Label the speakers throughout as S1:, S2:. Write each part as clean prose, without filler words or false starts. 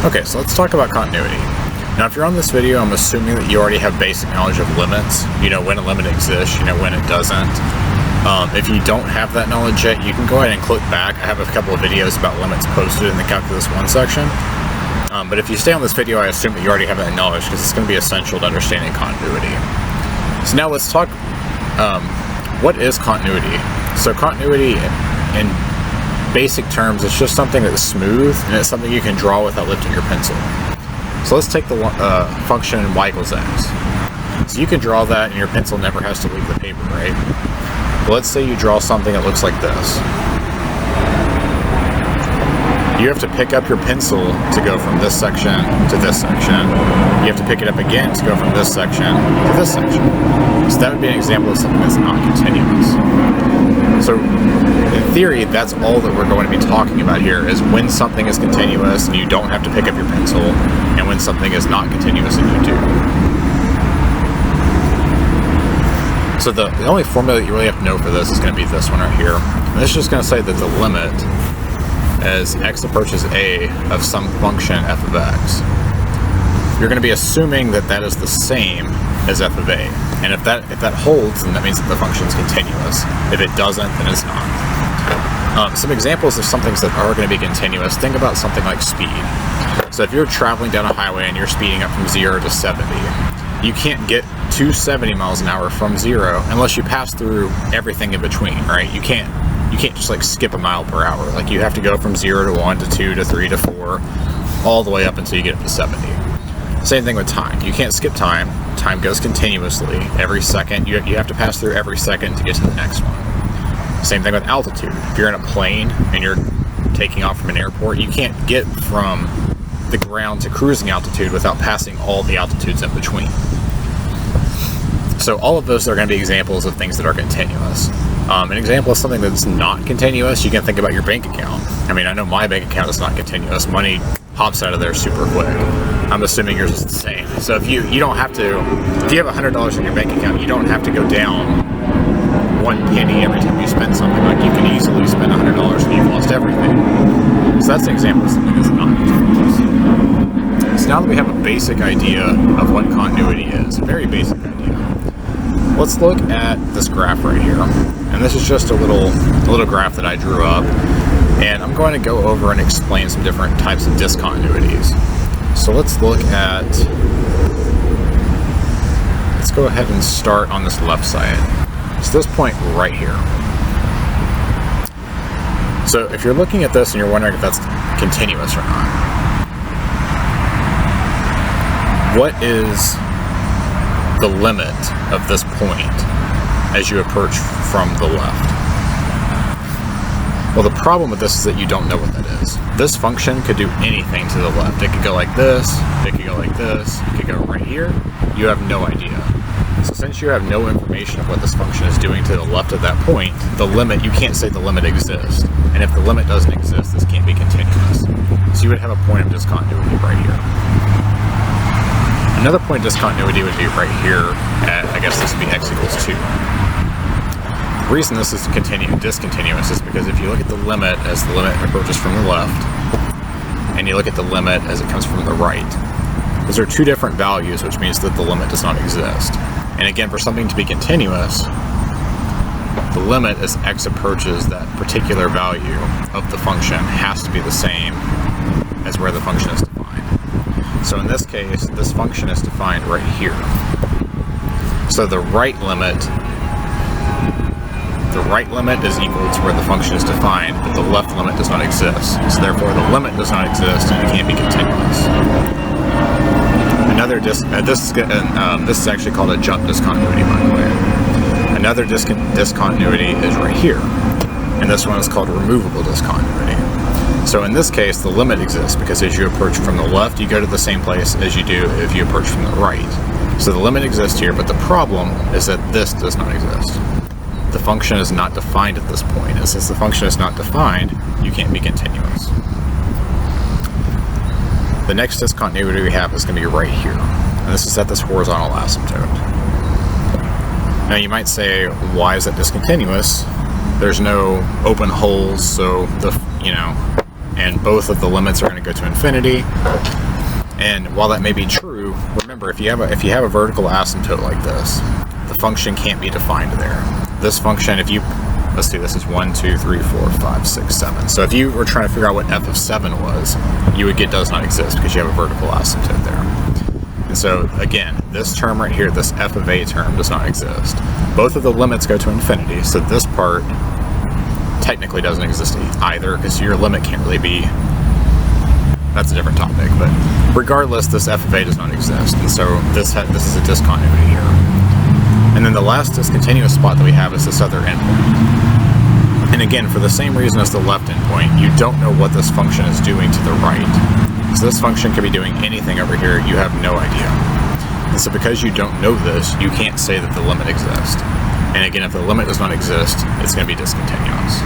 S1: Okay, so let's talk about continuity. Now, if you're on this video, I'm assuming that you already have basic knowledge of limits. You know when a limit exists, you know when it doesn't. If you don't have that knowledge yet, you can go ahead and click back. I have a couple of videos about limits posted in the Calculus 1 section. But if you stay on this video, I assume that you already have that knowledge because it's going to be essential to understanding continuity. So now let's talk, what is continuity? So continuity, in basic terms, it's just something that's smooth, and it's something you can draw without lifting your pencil. So let's take the function y equals x. So you can draw that, and your pencil never has to leave the paper, right? But let's say you draw something that looks like this. You have to pick up your pencil to go from this section to this section. You have to pick it up again to go from this section to this section. So that would be an example of something that's not continuous. So in theory, that's all that we're going to be talking about here, is when something is continuous and you don't have to pick up your pencil, and when something is not continuous and you do. So the only formula that you really have to know for this is going to be this one right here. And this is just going to say that the limit as x approaches a of some function f of x, you're going to be assuming that that is the same as f of a. And if that holds, then that means that the function is continuous. If it doesn't, then it's not. Some examples of some things that are going to be continuous, think about something like speed. So if you're traveling down a highway and you're speeding up from 0 to 70, you can't get to 70 miles an hour from 0 unless you pass through everything in between, right? You can't just like skip a mile per hour. Like you have to go from 0 to 1 to 2 to 3 to 4, all the way up until you get up to 70. Same thing with time. You can't skip time. Time goes continuously. Every second, you have to pass through every second to get to the next one. Same thing with altitude. If you're in a plane and you're taking off from an airport, you can't get from the ground to cruising altitude without passing all the altitudes in between. So all of those are going to be examples of things that are continuous. An example of something that's not continuous, you can think about your bank account. I mean, I know my bank account is not continuous. Money hops out of there super quick. I'm assuming yours is the same. So if you don't have to, if you have $100 in your bank account, you don't have to go down 1 penny every time you spend something. Like you can easily spend $100 and you've lost everything. So that's an example of something that's not continuous. So now that we have a basic idea of what continuity is, a very basic idea, let's look at this graph right here. And this is just a little graph that I drew up. And I'm going to go over and explain some different types of discontinuities. So let's go ahead and start on this left side. It's this point right here. So if you're looking at this and you're wondering if that's continuous or not, what is the limit of this point as you approach from the left? Well, the problem with this is that you don't know what that is. This function could do anything to the left. It could go like this, it could go like this, it could go right here. You have no idea. So since you have no information of what this function is doing to the left of that point, the limit, you can't say the limit exists. And if the limit doesn't exist, this can't be continuous. So you would have a point of discontinuity right here. Another point of discontinuity would be right here at, I guess this would be x equals 2. The reason this is discontinuous is because if you look at the limit as the limit approaches from the left, and you look at the limit as it comes from the right, those are two different values, which means that the limit does not exist. And again, for something to be continuous, the limit as x approaches that particular value of the function has to be the same as where the function is defined. So in this case, this function is defined right here. So the right limit is equal to where the function is defined, but the left limit does not exist. So therefore, the limit does not exist, and it can't be continuous. This is actually called a jump discontinuity, by the way. Another discontinuity is right here, and this one is called removable discontinuity. So in this case, the limit exists because as you approach from the left, you go to the same place as you do if you approach from the right. So the limit exists here, but the problem is that this does not exist. The function is not defined at this point, and since the function is not defined, you can't be continuous. The next discontinuity we have is going to be right here, and this is at this horizontal asymptote. Now you might say, why is that discontinuous? There's no open holes, so and both of the limits are going to go to infinity. And while that may be true, remember, if you have a vertical asymptote like this, the function can't be defined there. This function, if you, let's see, this is 1, 2, 3, 4, 5, 6, 7. So if you were trying to figure out what f of 7 was, you would get does not exist because you have a vertical asymptote there. And so again, this term right here, this f of a term does not exist. Both of the limits go to infinity, so this part technically doesn't exist either because your limit can't really be, that's a different topic, but regardless, this f of a does not exist, and so this is a discontinuity here. And then the last discontinuous spot that we have is this other endpoint. And again, for the same reason as the left endpoint, you don't know what this function is doing to the right. So this function could be doing anything over here, you have no idea. And so because you don't know this, you can't say that the limit exists. And again, if the limit does not exist, it's going to be discontinuous.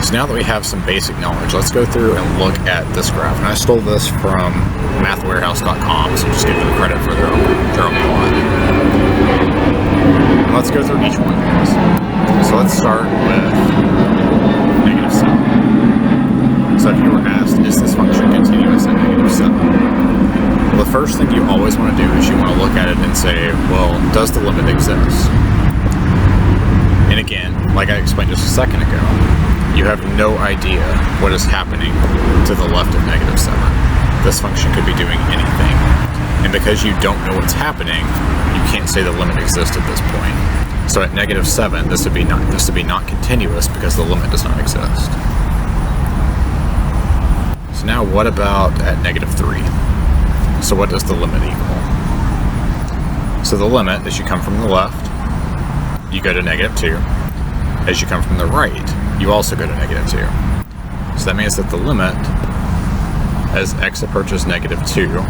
S1: So now that we have some basic knowledge, let's go through and look at this graph. And I stole this from mathwarehouse.com, so just give them credit for their own plot. And let's go through each one of these. So let's start with -7. So if you were asked, is this function continuous at -7? Well, the first thing you always want to do is you want to look at it and say, well, does the limit exist? And again, like I explained just a second ago, you have no idea what is happening to the left of -7. This function could be doing anything. And because you don't know what's happening, you can't say the limit exists at this point. So at -7, this would be not continuous because the limit does not exist. So now what about at -3? So what does the limit equal? So the limit, as you come from the left, you go to -2. As you come from the right, you also go to -2. So that means that the limit, as x approaches -2,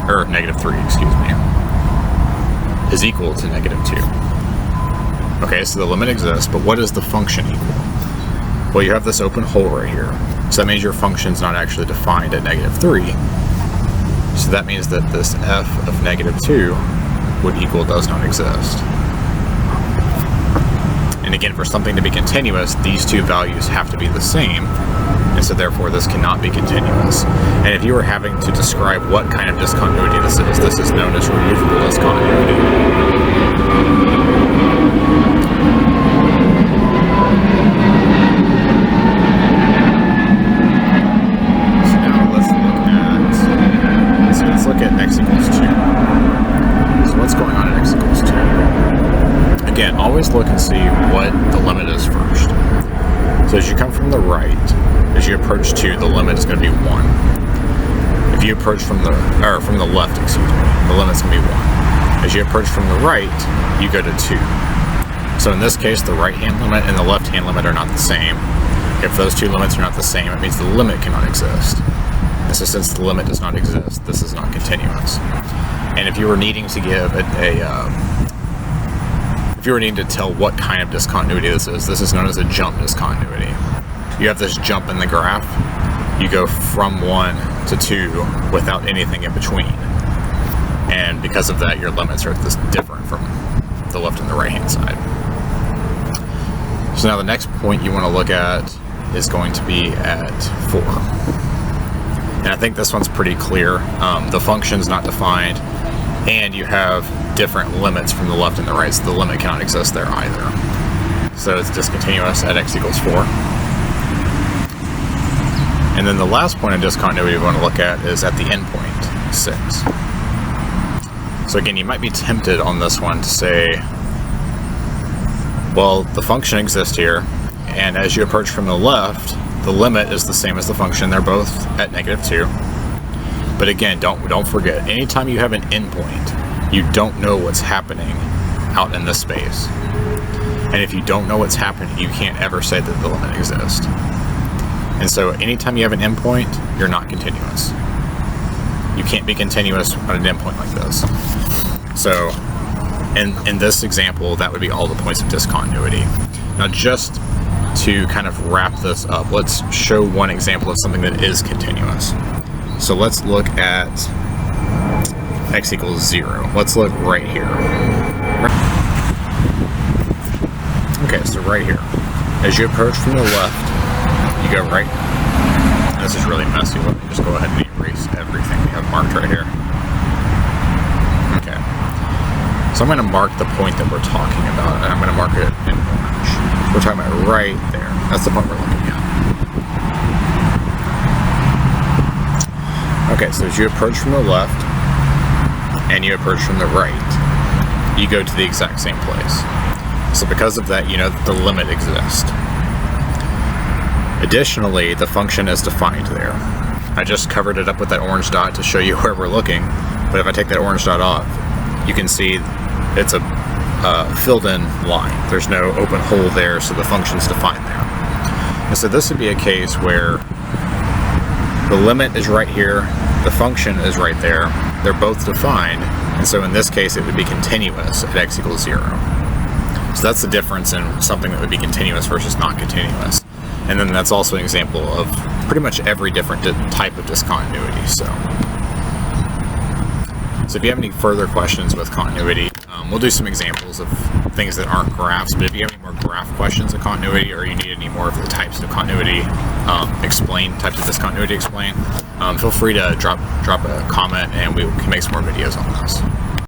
S1: or -3, excuse me, is equal to -2. Okay, so the limit exists, but what is the function equal? Well, you have this open hole right here. So that means your function's not actually defined at -3. So that means that this f of -2 would equal does not exist. And again, for something to be continuous, these two values have to be the same, and so therefore this cannot be continuous. And if you were having to describe what kind of discontinuity this is known as removable discontinuity. So now let's look at x equals 2. So what's going on at x equals 2? Again, always look and see what the limit is first. So as you come from the right, as you approach 2, the limit is going to be 1. If you approach from the left, excuse me, the limit's going to be 1. As you approach from the right, you go to 2. So in this case, the right-hand limit and the left-hand limit are not the same. If those two limits are not the same, it means the limit cannot exist. And so since the limit does not exist, this is not continuous. And if you were needing to give if you were needing to tell what kind of discontinuity this is known as a jump discontinuity. You have this jump in the graph, you go from 1 to 2 without anything in between. And because of that, your limits are different from the left and the right hand side. So now the next point you want to look at is going to be at 4. And I think this one's pretty clear. The function's not defined, and you have different limits from the left and the right, so the limit cannot exist there either. So it's discontinuous at x equals 4. And then the last point of discontinuity we want to look at is at the endpoint, 6. So again, you might be tempted on this one to say, well, the function exists here, and as you approach from the left, the limit is the same as the function. They're both at -2. But again, don't forget, anytime you have an endpoint, you don't know what's happening out in this space. And if you don't know what's happening, you can't ever say that the limit exists. And so anytime you have an endpoint, you're not continuous. You can't be continuous on an endpoint like this. So in this example, that would be all the points of discontinuity. Now just to kind of wrap this up, let's show one example of something that is continuous. So let's look at x equals 0. Let's look right here. Okay, so right here. As you approach from the left, you go right. This is really messy. Let me just go ahead and erase everything we have marked right here. Okay. So I'm going to mark the point that we're talking about, and I'm going to mark it in orange. We're talking about right there. That's the point we're looking at. Okay, so as you approach from the left and you approach from the right, you go to the exact same place. So because of that, you know that the limit exists. Additionally, the function is defined there. I just covered it up with that orange dot to show you where we're looking, but if I take that orange dot off, you can see it's a filled in line. There's no open hole there, so the function's defined there. And so this would be a case where the limit is right here, the function is right there, they're both defined, and so in this case it would be continuous at x equals 0. So that's the difference in something that would be continuous versus not continuous. And then that's also an example of pretty much every different type of discontinuity. So if you have any further questions with continuity, we'll do some examples of things that aren't graphs, but if you have any more graph questions of continuity, or you need any more of the types of continuity types of discontinuity explained, feel free to drop a comment and we can make some more videos on this.